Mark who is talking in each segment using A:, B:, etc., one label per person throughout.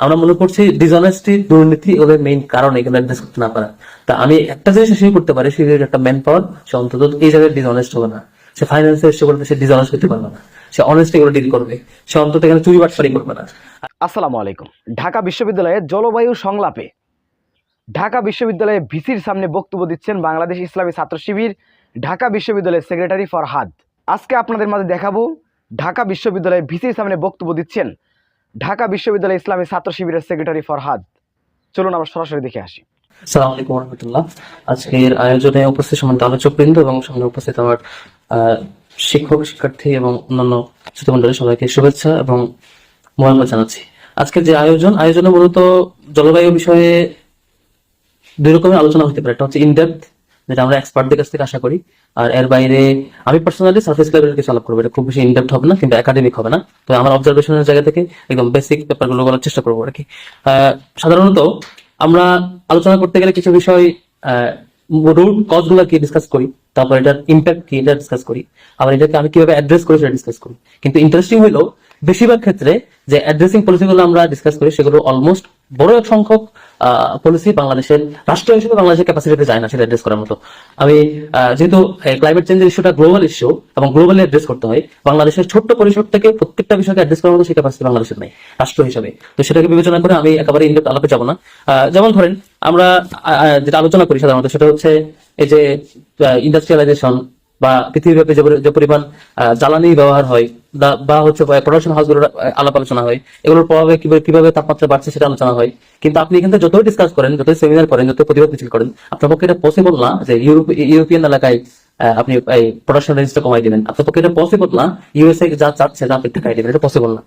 A: আমরা মনে করছি ডিসঅনেস্টি, দুর্নীতি ওদের মেইন কারণ এগুলো অ্যাড্রেস করতে না পারা। তা আমি একটা জিনিস সে করতে পারি, সে একটা ম্যান পাওয়ার, সে অন্তত এই জায়গায় ডিসঅনেস্ট হবে না। সে ফাইন্যান্সে এসে করবে, সে ডিসঅনেস্ট করতে পারবে না, সে অনেস্ট এগুলো ডিল করবে, সে অন্তত এখানে চুরি বাটপারি করবে না।
B: আসসালামু আলাইকুম। ঢাকা বিশ্ববিদ্যালয়ে জলবায়ু সংলাপে ঢাকা বিশ্ববিদ্যালয়ে ভিসির সামনে বক্তব্য দিচ্ছেন বাংলাদেশ ইসলামী ছাত্র শিবির ঢাকা বিশ্ববিদ্যালয়ের সেক্রেটারি ফরহাদ। আজকে আপনাদের মাঝে দেখাবো ঢাকা বিশ্ববিদ্যালয়ে ভিসির সামনে বক্তব্য দিচ্ছেন ঢাকা বিশ্ববিদ্যালয় ইসলামী ছাত্র শিবিরের সেক্রেটারি ফরহাদ। চলুন আমরা সরাসরি দেখে আসি।
A: আসসালামু আলাইকুম রহমতুল্লাহ। আজকের আয়োজনে উপস্থিত সম্মানিত আলোচকবৃন্দ এবং সামনে উপস্থিত আমার শিক্ষক, শিক্ষার্থী এবং অন্যান্য শ্রোতামণ্ডলী, সবাইকে শুভেচ্ছা এবং মোবারকবাদ জানাচ্ছি। আজকের যে আয়োজনে মূলত জলবায়ু বিষয়ে দুই রকমের আলোচনা হতে পারে। একটা হচ্ছে ইনডেপথ, যেটা আমরা এক্সপার্টদের কাছ থেকে আশা করি, আর এর বাইরে আমি পার্সোনালি সার্ফেস লেভেলের কিছু আলাপ করবো। এটা খুব বেশি ইনডেপথ হবে না, কিন্তু একাডেমিক হবে না। তো আমার অবজারভেশনের জায়গা থেকে একদম বেসিক ব্যাপারগুলো বলার চেষ্টা করবো আর কি। সাধারণত আমরা আলোচনা করতে গেলে কিছু বিষয় রুট কজ গুলা কি ডিসকাস করি, তারপর এটার ইম্প্যাক্ট কি এটা ডিসকাস করি, আবার এটাকে আমি কিভাবে অ্যাড্রেস করি সেটা ডিসকাস করি। কিন্তু ইন্টারেস্টিং হইলো বেশিরভাগ ক্ষেত্রে যে অ্যাড্রেসিং পলিসিগুলো আমরা ডিসকাস করি, সেগুলো অলমোস্ট বড় এক সংখ্যক পলিসি বাংলাদেশের রাষ্ট্র হিসেবে বাংলাদেশের ক্যাপাসিটিতে যায় না সেটা অ্যাড্রেস করার মতো। আমি যেহেতু ক্লাইমেট চেঞ্জের ইস্যুটা গ্লোবাল ইস্যু এবং গ্লোবালি অ্যাড্রেস করতে হয়, বাংলাদেশের ছোট্ট পরিসর থেকে প্রত্যেকটা বিষয়কে অ্যাড্রেস করার মতো সেই ক্যাপাসিটি বাংলাদেশের নেই রাষ্ট্র হিসেবে। তো সেটাকে বিবেচনা করে আমি একেবারে ইনডেপথ আলাপে যাব না। যেমন ধরেন আমরা যেটা আলোচনা করি সাধারণত সেটা হচ্ছে এই যে ইন্ডাস্ট্রিয়ালাইজেশন বা পৃথিবীব্যাপী যে পরিমাণ জ্বালানি ব্যবহার হয় বা হচ্ছে প্রোডাকশন হাউসগুলোর আলাপ আলোচনা হয়, এগুলোর প্রভাবে কিভাবে তাপমাত্রা বাড়ছে সেটা আলোচনা হয়। কিন্তু আপনি এখান থেকে যতই ডিসকাস করেন, যতই সেমিনার করেন, যতই প্রতিবাদ মিছিল করেন, আপনার পক্ষে এটা পসিবল না যে ইউরোপিয়ান এলাকায় আপনি এই প্রোডাকশন রেঞ্জটা কমাই দিবেন। আপনার পক্ষে এটা পসিবল না ইউএসএ যা চাচ্ছে যা আপনি ঠাকাই দিবেন, এটা পসিবল না।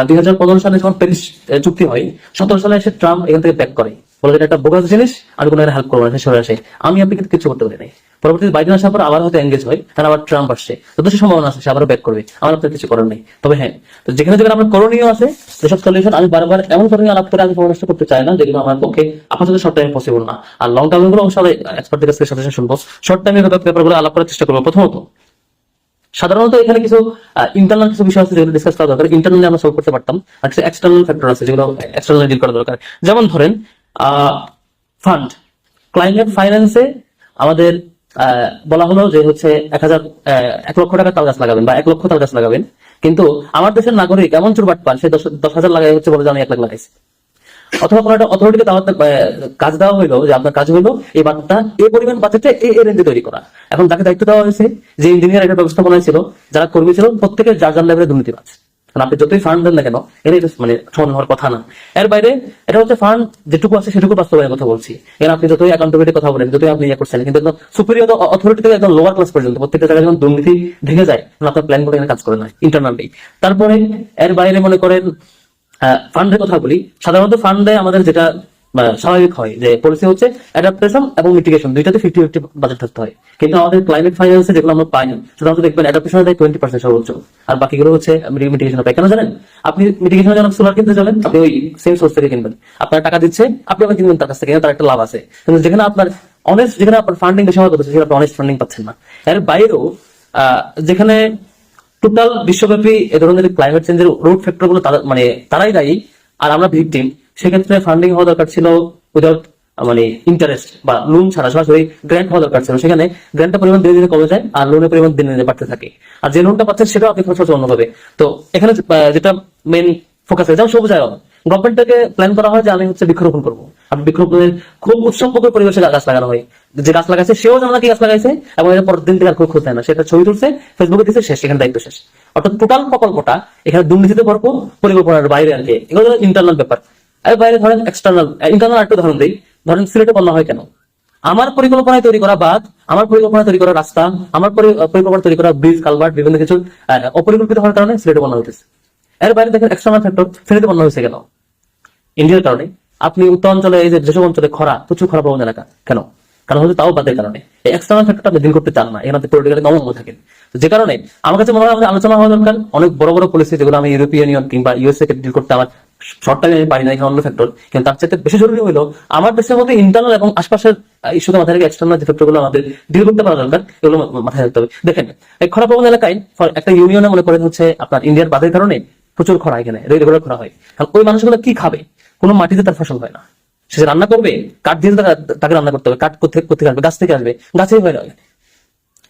A: 2015 সালে যখন প্যারিস চুক্তি হয়, 17 সালে এসে ট্রাম্প এখান থেকে ব্যাক করে, বলে এটা একটা বোগাস জিনিস, আমি কোনো হেল্প করবো না, সরে আসে। আমি আপনি কিন্তু কিছু করতে পারি নাই। পরবর্তীতে বাইডেন আসার পর আবার হয়তো এঙ্গেজ হয়, তার আবার ট্রাম্প আসছে, যথেষ্ট সম্ভাবনা আছে সে আবারও ব্যাক করবে, আমার আপনার কিছু করার নেই। তবে হ্যাঁ, তো যেখানে যেখানে আমার করণীয় আছে, যেসব সলিউশন আমি বারবার এমন করণীয় আলাপ করে আমি পরামর্শ করতে চাই না যেগুলো আমার পক্ষে আপাতত শর্ট টাইমে পসিবল না। আর লং টার্ম গুলো অবশ্যই এক্সপার্টদের কাছ থেকে সাজেশন শুনবো। শর্ট টাইমে ব্যাপারগুলো আলাপ করার চেষ্টা করবো। প্রথমত সাধারণত এখানে কিছু ইন্টারনাল কিছু বিষয় আছে যেগুলো ডিসকাস করা দরকার, ইন্টারনালি আমরা সলভ করতে পারতাম, আর কিছু এক্সটার্নাল ফ্যাক্টর আছে যেগুলো এক্সটার্নালি ডিল করা দরকার। যেমন ধরেন ফান্ড, ক্লাইমেট ফাইন্যান্সে আমাদের বলা হলো যে হচ্ছে 1 লক্ষ টাকা তাল গাছ লাগাবেন বা 1 লক্ষ তাল গাছ লাগাবেন, কিন্তু আমার দেশের নাগরিক এমন চুরবাট পান সে 10,000 লাগাই হচ্ছে বলে যে আমি 1 লাখ লাগাইছি। অথবা কোনো একটা অথরিটিকে কাজ দেওয়া হইলো যে আপনার কাজ হইলো এই বাঁধটা এই পরিমাণ বাজেটে এই রেঞ্জে তৈরি করা। এখন তাকে দায়িত্ব দেওয়া হয়েছে যে ইঞ্জিনিয়ার একটা ব্যবস্থাপনায় ছিল, যারা কর্মী ছিল প্রত্যেকের যার যার লেভেলে দুর্নীতিবাজ। আপনি যতই ফান্ড দেন না কেন, এটা মানে সমান হওয়ার কথা না। এর বাইরে এটা হচ্ছে ফান্ড যেটুকু আছে সেটুকু বাস্তবায়নের কথা বলছি। এর আপনি যতই অ্যাকাউন্টেবিলিটির কথা বলেন, যতই আপনি ইয়ে করছেন, কিন্তু একদম সুপিরিয়র অথরিটি থেকে একদম লোয়ার ক্লাস পর্যন্ত প্রত্যেকটা জায়গায় যখন দুর্নীতি ঢেকে যায়, আপনার প্ল্যান করে এখানে কাজ করে না ইন্টারনালি। তারপরে এর বাইরে মনে করেন ফান্ডের কথা বলি। সাধারণত ফান্ডে আমাদের যেটা স্বাভাবিক হয় যে পলিসি হচ্ছে অ্যাডাপ্টেশন এবং মিটিগেশন, দুইটাতে 50-50 বাজেট থাকতে হয়। কিন্তু আমাদের ক্লাইমেট ফাইন্যান্সে যেগুলো আমরা পাই না, সাধারণত দেখবেন অ্যাডাপ্টেশনে দেয় 20% সর্বোচ্চ, আর বাকিগুলো হচ্ছে মিটিগেশন পাই। কেন জানেন? আপনি মিটিগেশনের জন্য সোলার কিনতে যাবেন, আপনি ওই সেম সোর্স থেকে কিনবেন, আপনার টাকা দিচ্ছে, আপনি আবার কিনবেন তার কাছ থেকে, তার একটা লাভ আছে। কিন্তু যেখানে আপনার অনেস্ট, যেখানে আপনার ফান্ডিং বেশি হওয়ার কথা সেখানে আপনি অনেস্ট ফান্ডিং পাচ্ছেন না। এর বাইরেও যেখানে টোটাল বিশ্বব্যাপী এ ধরনের ক্লাইমেট চেঞ্জের রুট ফ্যাক্টর গুলো মানে তারাই দায়ী আর আমরা ভিকটিম, সেক্ষেত্রে ফান্ডিং হওয়া দরকার ছিল উইদাউট মানে ইন্টারেস্ট বা লোন ছাড়া, সরাসরি গ্র্যান্ট হওয়া দরকার ছিল। সেখানে গ্র্যান্টের পরিমাণ দিনে দিনে কমে যায় আর লোনের পরিমাণ দিনে দিনে বাড়তে থাকে, আর যে লোনটা পাচ্ছেন সেটাও আপনি খরচ অন্য হবে। তো এখানে যেটা মেইন ফোকাস হয়, যেমন সবুজায়ন, গভর্নমেন্ট থেকে প্ল্যান করা হয় যে আমি হচ্ছে বৃক্ষরোপণ করবো, আপনি বৃক্ষরোপণের খুব উৎসবমুখর পরিবেশে গাছ লাগানো হয়, যে গাছ লাগাইছে সেও জানা কি গাছ লাগাইছে, এবং এর পরের দিন থেকে আর খুব খুঁজতে হয় না, সেটা ছবি তুলছে ফেসবুকে দিচ্ছে, শেষ, সেখানে দায়িত্ব শেষ। অর্থাৎ টোটাল প্রকল্পটা এখানে দুর্নীতিতে ভরপুর, পরিকল্পনার বাইরে আর কি। এগুলো ইন্টারনাল ব্যাপার। আর বাইরে ধরেন এক্সটার্নাল, ইন্টারনাল একটু ধরন দিই। ধরেন সিলেটে বন্যা হয় কেন? আমার পরিকল্পনায় তৈরি করা বাঁধ, আমার পরিকল্পনায় তৈরি করা রাস্তা, আমার পরিকল্পনা তৈরি করা ব্রিজ, কালভার্ট, বিভিন্ন কিছু অপরিকল্পিত হওয়ার কারণে সিলেটে বন্যা হইতেছে। এর বাইরে দেখেন এক্সটার্নাল ফ্যাক্টর, ফেনীতে বন্যা হয়েছে কেন? ইন্ডিয়ার কারণে। আপনি উত্তর অঞ্চলে এই যে যেসব অঞ্চলে প্রচুর খরা প্রবণ এলাকা, কেন? কারণ হচ্ছে তাও বাদের কারণে। এই এক্সটার্নাল ফ্যাক্টরটা আপনি ডিল করতে চান না, এখানে পলিটিক্যালি নমনীয় থাকেন। যে কারণে আমার কাছে মনে হয় আমাদের আলোচনা হওয়া দরকার অনেক বড় বড় পলিসি যেগুলো আমি ইউরোপিয়ান ইউনিয়ন কিংবা ইউএসএ কে ডিল করতে আমার শর্ট টাইমে আমি পারি না, এখানে অন্য ফ্যাক্টর। কিন্তু তার চাইতে বেশি জরুরি হলো আমার দেশের মধ্যে ইন্টারনাল এবং আশপাশের ইস্যুতে মাথায় রেখে এক্সটার্নাল যে ফ্যাক্টর গুলো আমাদের ডিল করতে পারা দরকার, এগুলো মাথায় রাখতে হবে। দেখেন এই খরা প্রবণ এলাকায় একটা ইউনিয়নে মনে করেন হচ্ছে আপনার ইন্ডিয়ার বাদের কারণে প্রচুর খরা, এখানে রেগুলার খরা হয়, কারণ ওই মানুষগুলো কি খাবে? কোনো মাটিতে তার ফসল হয় না। সে যে রান্না করবে, কাঠ দিয়ে তাকে রান্না করতে হবে। কাঠ কোথেকে আসবে? গাছ থেকে আসবে, গাছেই হয় না।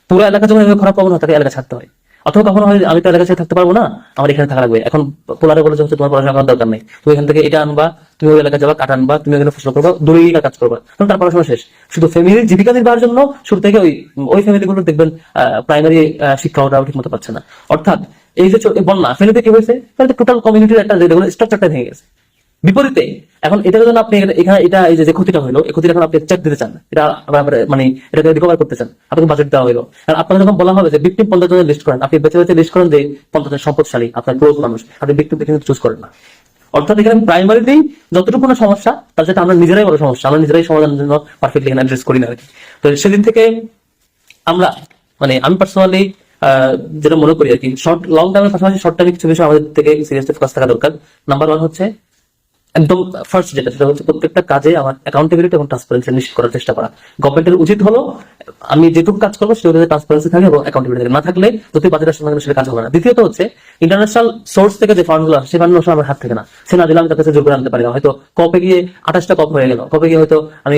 A: পুরো এলাকা যখন খারাপ পাবো না, তাকে এলাকা ছাড়তে হয়। অথবা কখনো হয় আমি তো এলাকা ছেড়ে থাকতে পারবো না, আমার এখানে থাকা লাগবে। এখন পোলারে বলে হচ্ছে তোমার পড়াশোনা করার দরকার নেই, তুমি এখান থেকে এটা আনবা, তুমি ওই এলাকা যাবা, কাঠ আনবা, তুমি ওখানে ফসল করবা, দূরে গিয়ে কাজ করবা, কারণ তার পড়াশোনা শেষ। শুধু ফ্যামিলির জীবিকা নির্বাহের জন্য শুরু থেকে ওই ফ্যামিলিগুলো দেখবেন প্রাইমারি শিক্ষা ওটা ঠিক মতো পাচ্ছে না। অর্থাৎ এই যে বন্যা, ফ্যামিলিতে কি হয়েছে, টোটাল কমিউনিটির একটা স্ট্রাকচারটা ভেঙে গেছে। বিপরীতে এখন এটার জন্য আপনি এখানে এটা এই যে ক্ষতিটা হলো, এই ক্ষতিটা এখন আপনি চেক দিতে চান, এটা মানে এটাকে রিকভার করতে চান, আপনাকে বাজেট দেওয়া হলো। আর আপনাকে যখন বলা হবে যে ভিকটিম 50 জনের লিস্ট করেন, আপনি বেছে বেছে লিস্ট করেন যে 50 জন সম্পদশালী আপনার ক্লোজ মানুষ, আপনি ভিকটিম দেখে চুজ করেন না। অর্থাৎ এখানে প্রাইমারিতেই যতটুকু না সমস্যা, তার সাথে আমরা নিজেরাই বড় সমস্যা, আমরা নিজেরাই সমাধানের জন্য পারফেক্টলি এখানে অ্যাড্রেস করি না আর কি। তো সেদিন থেকে আমরা মানে আমি পার্সোনালি যেটা মনে করি আর কি, লং টার্মের পাশাপাশি শর্ট টার্মে কিছু বিষয় আমাদের থেকে সিরিয়াসলি ফোকাস থাকা দরকার। নাম্বার 1 হচ্ছে একদম ফার্স্ট যেটা, সেটা হচ্ছে প্রত্যেকটা কাজে আমার অ্যাকাউন্টেবিলিটি এবং ট্রান্সপারেন্সি নিশ্চিত করার চেষ্টা করা। গভর্নমেন্টের উচিত হলো আমি যেটুকু কাজ করবো সেটা ট্রান্সপারেন্সি থাকে এবং অ্যাকাউন্টেবিলিটি থাকে, না থাকলে যতই বাজেট আসলে সেটা কাজ হবে না। দ্বিতীয়ত হচ্ছে ইন্টারন্যাশনাল সোর্স থেকে যে ফান্ডগুলো আসে, সেই ফান্ড আমার হাত থেকে না, সে না দিলে আমি তার কাছে জোর করে আনতে পারি না। হয়তো কপে গিয়ে 28টা কপ হয়ে গেল, কপে গিয়ে হয়তো আমি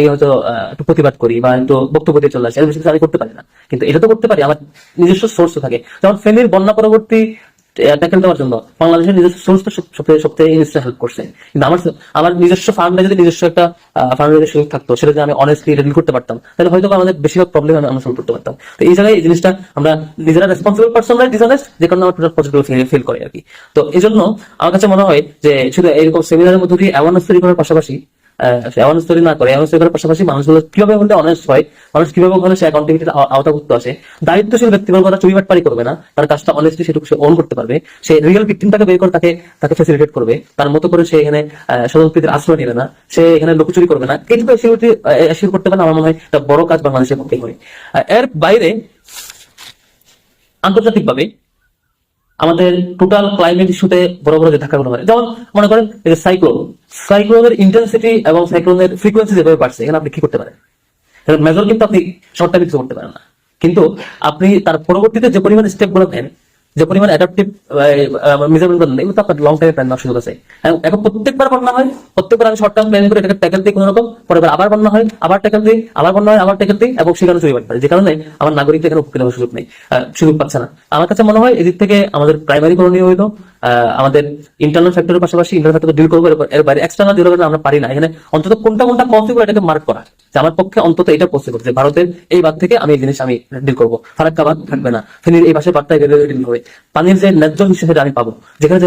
A: একটু প্রতিবাদ করি বা একটু বক্তব্য দিয়ে চলে আসি, এর বেশি কিছু আমি করতে পারি না। কিন্তু এটা তো করতে পারি, আমার নিজস্ব সোর্স থাকে। যেমন ফেনীর বন্যা পরবর্তী ট্যাকেল দেওয়ার জন্য বাংলাদেশের নিজস্ব সোর্স তো সবথেকে ইনস্টা হেল্প করছে। কিন্তু আমার নিজস্ব ফান্ডে যদি নিজস্ব একটা ফান্ডের সুযোগ থাকতো, সেটা যদি আমি অনেস্টলি ডিল করতে পারতাম, তাহলে হয়তো আমাদের বেশিরভাগ প্রবলেম আমরা সলভ করতে পারতাম। তো এই জায়গায় এই জিনিসটা আমরা নিজেরা রেসপন্সিবল পার্সনরা ডিসঅনেস্ট, যে কারণে আমার টোটাল পজিটিভ ফিল করে আর কি। তো এই জন্য আমার কাছে মনে হয় যে শুধু এরকম সেমিনারের মধ্যে দিয়ে অ্যাওয়ারনেস তৈরি করার পাশাপাশি অ্যাওয়ারনেস তৈরি না করে অ্যাওয়ারনেস তৈরি করার পাশাপাশি মানুষগুলো কিভাবে বলতে অনেস্ট হয়, মানুষ কিভাবে ওখানে সে অ্যাকাউন্টেবিলিটির আওতাভুক্ত আসে, দায়িত্বশীল ব্যক্তিবর্গরা চুরিবাটপারি করবে না, তার কাজটা অনেস্টলি সেটুকু সে ওন করতে পারবে, সে রিয়েল ভিকটিমটাকে বের করে তাকে ফ্যাসিলিটেট করবে, তার মতো করে সে এখানে স্বজনপ্রীতির আশ্রয় নেবে না, সে এখানে লুকোচুরি করবে না, এইটুকু অ্যাসিওর করতে পারে। আমার মনে হয় একটা বড় কাজ বাংলাদেশের পক্ষে হয়। এর বাইরে আন্তর্জাতিকভাবে আমাদের টোটাল ক্লাইমেট ইস্যুতে বড় বড় যে ধাক্কাগুলো হয়, যেমন মনে করেন এই যে সাইক্লোনের ইন্টেন্সিটি এবং সাইক্লোনের ফ্রিকোয়েন্সি যেভাবে বাড়ছে, এখানে আপনি কি করতে পারেন? মেজর কিন্তু আপনি শর্ট টাইমে কিছু করতে পারেন না, কিন্তু আপনি তার পরবর্তীতে যে পরিমাণ স্টেপ গুলো নেন, যে পরিমাণ অ্যাডাপটিভ মেজারমেন্ট নেন, এগুলো তো আপনার লং টাইমে প্ল্যান নেওয়ার সুযোগ আছে। এখন প্রত্যেকবার বন্যা হয়, প্রত্যেকবার আমি শর্ট টার্ম প্ল্যান করে এটাকে ট্যাকেল দিই কোনো রকম, পরে আবার বন্যা হয়, আবার ট্যাকেল দিই, আবার বন্যা হয়, আবার ট্যাকেল দিই, এবং সেখানে চুরি পারে, যে কারণে আমার নাগরিকদের এখানে উপকৃত হওয়ার সুযোগ নেই, সুযোগ পাচ্ছে না। আমার কাছে মনে হয় এদিক থেকে আমাদের প্রাইমারি করণীয় হইলো আমাদের ইন্টারনাল ফ্যাক্টরের পাশাপাশি ইন্টারনাল ফ্যাক্টর ডিল করবো, এর বাইরে এক্সটার্নাল ডিল করবো আমরা পারি না। এখানে অন্তত কোনটা পসিবল এটাকে মার্ক করা, যে আমার পক্ষে অন্তত এটা পসিবল যে ভারতের এই বাদ থেকে আমি এই জিনিস আমি ডিল করবো, ফারাক্কা বাদ থাকবে না, ফেনীর এই পাশে বাদটা এভাবে ডিল হবে, পানির যে ন্যায্য হিসেবে আমি পাবো, যেখানে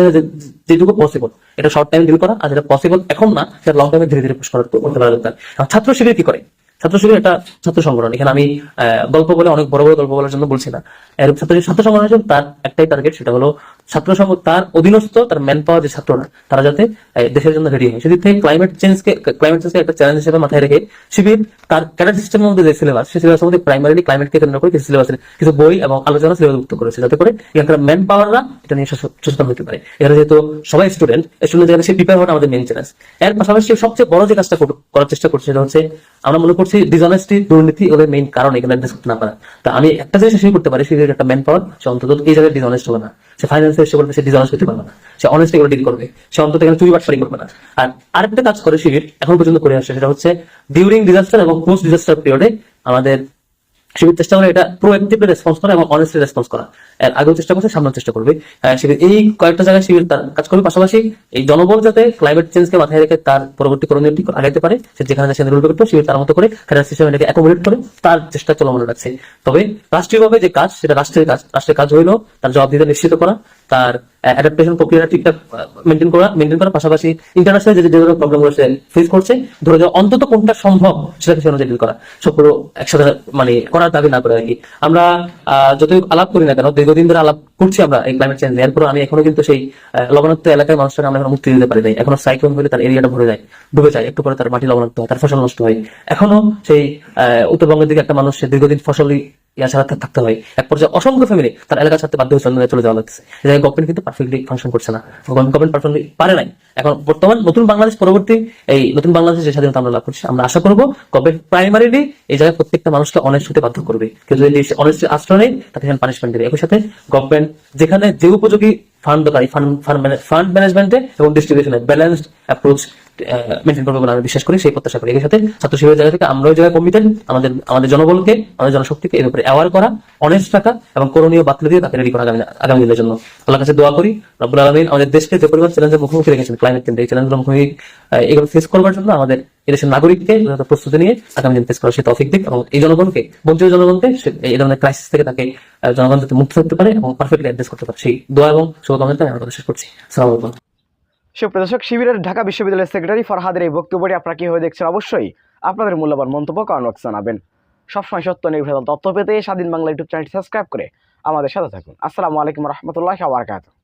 A: যেটুকু পসিবল এটা শর্ট টাইম ডিল করা, আর যেটা পসিবল এখন না সেটা লং টাইমে ধীরে ধীরে পুশ করতে পারা দরকার। ছাত্র শিবির কি করে? ছাত্র শিবির একটা ছাত্র সংগঠন, এখানে আমি গল্প বলে অনেক বড় বড় গল্প বলার জন্য বলছি না। ছাত্র সংগঠন তার একটাই টার্গেট, সেটা হলো ছাত্র সংঘ তার অধীনস্থ তার ম্যান পাওয়ার যে ছাত্ররা, তারা যাতে দেশের জন্য রেডি হয়। সেদিক থেকে ক্লাইমেট চেঞ্জকে একটা চ্যালেঞ্জ হিসেবে মাথায় রেখে শিবির তার ক্যাডার সিস্টেমের মধ্যে যে সিলেবাস, সেই সিলেবাসের মধ্যে প্রাইমারিলি ক্লাইমেটকে কেন্দ্র করে কিছু সিলেবাসের কিছু বই এবং আলোচনা সিলেবাসভুক্ত করেছে, যাতে করে এখানকার ম্যান পাওয়াররা এটা নিয়ে সচেতন হতে পারে। এখানে যেহেতু সবাই স্টুডেন্ট যেখানে সে প্রিপেয়ার হওয়া আমাদের মেইন চ্যালেঞ্জ। এর পাশাপাশি সবচেয়ে বড় যে কাজটা করার চেষ্টা করছে সেটা হচ্ছে আমরা মনে করছি ডিসঅনেস্টি, দুর্নীতি এগুলোর মেইন কারণ এখানে অ্যাড্রেস করতে না পারা। তা আমি একটা জিনিস শেষ করতে পারি, সেটা একটা ম্যান পাওয়ার, সে অন্তত এই জায়গায় ডিসঅনেস্ট হবে না, সে ফাইন্যান্সে এসে বলবে সে ডিসঅনেস্ট হতে পারবে না, সে অনেস্ট এগুলো ডিল করবে, সে অন্তত এখানে চুরি বাটপারি করবে না। আর আরেকটা কাজ করে শিবির এখন পর্যন্ত করে আসছে, সেটা হচ্ছে ডিউরিং ডিজাস্টার এবং পোস্ট ডিজাস্টার পিরিয়ডে আমাদের শিবির চেষ্টা করে এটা প্রোঅ্যাক্টিভলি রেসপন্স করা এবং অনেস্টলি রেসপন্স করা। এর আগেও চেষ্টা করছে, সামনেও চেষ্টা করবে। শিবির এই কয়েকটা জায়গায় শিবির তার কাজ করবে, পাশাপাশি এই জনবল যাতে ক্লাইমেট চেঞ্জকে মাথায় রেখে তার পরবর্তী করণীয় আগাইতে পারে, সে যেখানে সেখানে রুল করতে শিবির তার মতো করে ফেডারেল সিস্টেম এটাকে অ্যাকোমোডেট করে তার চেষ্টা চলমান রাখছে। তবে রাষ্ট্রীয়ভাবে যে কাজ, সেটা রাষ্ট্রের কাজ হইলো তার জবাবদিহিতা নিশ্চিত করা, তার অ্যাডাপ্টেশন প্রক্রিয়াটা ঠিকঠাক মেনটেন করার পাশাপাশি ইন্টারন্যাশনাল যে প্রবলেমগুলো সে ফেস করছে ধরে যাওয়া, অন্তত কোনটা সম্ভব সেটাকে সে অনুযায়ী ডিল করা, সবগুলো একসাথে মানে করার দাবি না করে আর কি। আমরা যতই আলাপ করি না কেন, দীর্ঘদিন ধরে আলাপ করছি আমরা এই ক্লাইমেট চেঞ্জ, এরপর আমি এখনো কিন্তু সেই লবণাক্ত এলাকায় মানুষটাকে আমরা মুক্তি দিতে পারি নাই। এখনো সাইক্লোন হলে তার এরিয়াটা ভরে যায়, ডুবে যায়, একটু পরে তার মাটি লবণাক্ত হয়, তার ফসল নষ্ট হয়। এখনো সেই উত্তরবঙ্গের দিকে একটা মানুষ দীর্ঘদিন ফসলই ছাড়া থাকতে হয়, এক পর্যায়ে অসংখ্য ফ্যামিলি তার এলাকা ছাড়তে বাধ্য হয়ে চলে যাওয়া লাগছে। গভর্নমেন্ট কিন্তু পারফেক্টলি ফাংশন করছে না, গভর্নমেন্ট পারফেক্টলি পারে নাই। এখন বর্তমান নতুন বাংলাদেশ পরবর্তী এই নতুন বাংলাদেশের যে স্বাধীনতা আমরা লাভ করছি, আমরা আশা করবো গভর্নমেন্ট প্রাইমারিলি এই জায়গায় প্রত্যেকটা মানুষকে অনেস্ট হতে বাধ্য করবে। কেউ যদি অনেস্ট আশ্রয় নেই, তাকে পানিশমেন্ট দেবে। একই সাথে গভর্নমেন্ট যেখানে যে উপযোগী ফান্ড দরকার, ফান্ড ম্যানেজমেন্টে এবং ডিস্ট্রিবিউশনে ব্যালেন্সড অ্যাপ্রোচ মেনটেন করবে বলে আমি বিশ্বাস করি, সেই প্রত্যাশা করি। এর সাথে ছাত্র শিবিরের জায়গা থেকে আমরা ওই জায়গায় কমিটেড, আমাদের জনবলকে, আমাদের জনশক্তিকে এর উপরে অ্যাওয়ার করা, অনেস্ট রাখা এবং করণীয় বাতলে দিয়ে তাকে রেডি করা আগামী দিনের জন্য। আল্লাহর কাছে দোয়া করি রব্বুল আলামিন আমাদের দেশকে যে পরিমাণ চ্যালেঞ্জের মুখোমুখি রেখেছেন, ক্লাইমেট কেন্দ্রিক চ্যালেঞ্জের মুখোমুখি এগুলো ফেস করবার জন্য আমাদের এদেশের নাগরিককে প্রস্তুতি নিয়ে আগামী দিন ফেস করার সে তৌফিক দিক, এবং এই জনগণকে, বঞ্চিত জনগণকে এই ধরনের ক্রাইসিস থেকে তাকে জনগণ যাতে মুক্ত করতে পারে এবং পারফেক্টলি অ্যাড্রেস করতে পারে, সেই দোয়া এবং শুভকামনাতে আমি আমাদের শেষ করছি। আসসালামু আলাইকুম।
B: সুপ্রিয় দর্শক, শিবিরের ঢাকা বিশ্ববিদ্যালয়ের সেক্রেটারি ফরহাদের এই বক্তব্যটি আপনারা কিভাবে দেখছেন, অবশ্যই আপনাদের মূল্যবান মন্তব্য কমেন্ট বক্সে জানাবেন। সবসময় সত্য নির্ভর তথ্য পেতে স্বাধীন বাংলা ইউটিউব চ্যানেলটি সাবস্ক্রাইব করে আমাদের সাথে থাকুন। আসসালামু আলাইকুম রহমতুল্লাহি ওয়া বারাকাতুহু।